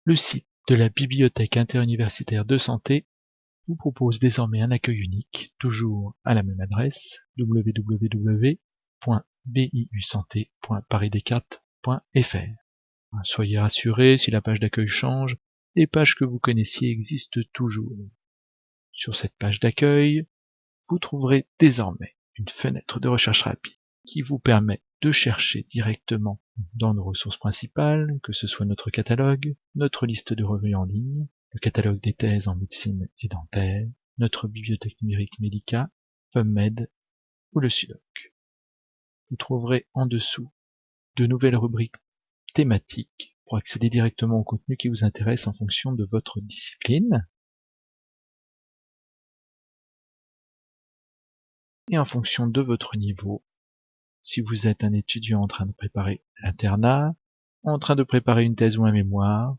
Le site de la Bibliothèque interuniversitaire de santé vous propose désormais un accueil unique, toujours à la même adresse, www.biusanté.parisdescartes.fr. Soyez rassurés, si la page d'accueil change, les pages que vous connaissiez existent toujours. Sur cette page d'accueil, vous trouverez désormais une fenêtre de recherche rapide qui vous permet de chercher directement dans nos ressources principales, que ce soit notre catalogue, notre liste de revues en ligne, le catalogue des thèses en médecine et dentaire, notre bibliothèque numérique Medica, PubMed ou le SUDOC. Vous trouverez en dessous de nouvelles rubriques thématiques pour accéder directement au contenu qui vous intéresse en fonction de votre discipline et en fonction de votre niveau. Si vous êtes un étudiant en train de préparer l'internat, en train de préparer une thèse ou un mémoire,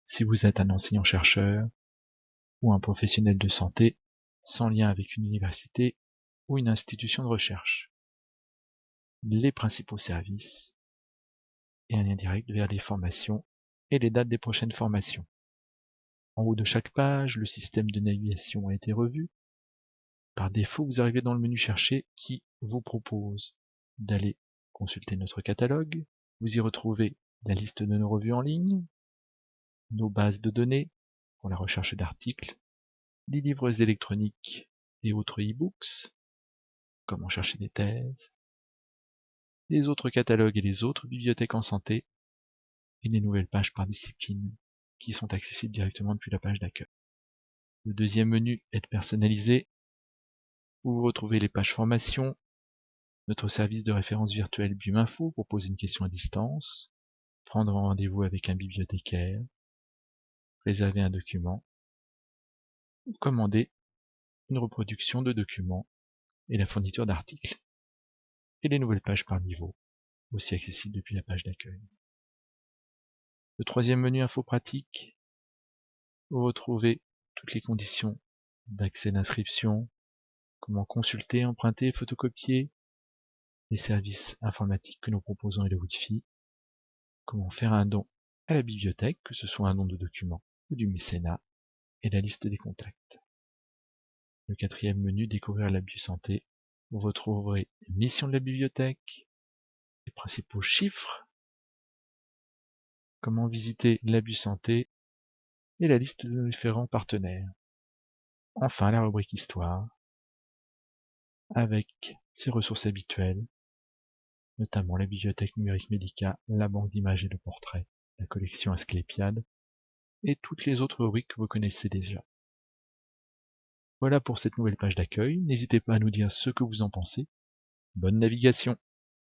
si vous êtes un enseignant-chercheur ou un professionnel de santé sans lien avec une université ou une institution de recherche. Les principaux services et un lien direct vers les formations et les dates des prochaines formations. En haut de chaque page, le système de navigation a été revu. Par défaut, vous arrivez dans le menu Chercher qui vous propose d'aller consulter notre catalogue. Vous y retrouvez la liste de nos revues en ligne, nos bases de données pour la recherche d'articles, les livres électroniques et autres e-books, comment chercher des thèses, les autres catalogues et les autres bibliothèques en santé, et les nouvelles pages par discipline qui sont accessibles directement depuis la page d'accueil. Le deuxième menu Aide personnalisée, où vous retrouvez les pages formation, notre service de référence virtuelle BIUMinfo pour poser une question à distance, prendre rendez-vous avec un bibliothécaire, réserver un document, ou commander une reproduction de documents et la fourniture d'articles. Et les nouvelles pages par niveau, aussi accessibles depuis la page d'accueil. Le troisième menu Info pratique, vous retrouvez toutes les conditions d'accès d'inscription, comment consulter, emprunter, photocopier, les services informatiques que nous proposons et le Wi-Fi, comment faire un don à la bibliothèque, que ce soit un don de documents ou du mécénat, et la liste des contacts. Le quatrième menu Découvrir la biosanté, vous retrouverez les missions de la bibliothèque, les principaux chiffres, comment visiter la biosanté et la liste de nos différents partenaires. Enfin, la rubrique Histoire, avec ses ressources habituelles, notamment la bibliothèque numérique Medica, la banque d'images et de portraits, la collection Asclépiade, et toutes les autres rubriques que vous connaissez déjà. Voilà pour cette nouvelle page d'accueil, n'hésitez pas à nous dire ce que vous en pensez. Bonne navigation!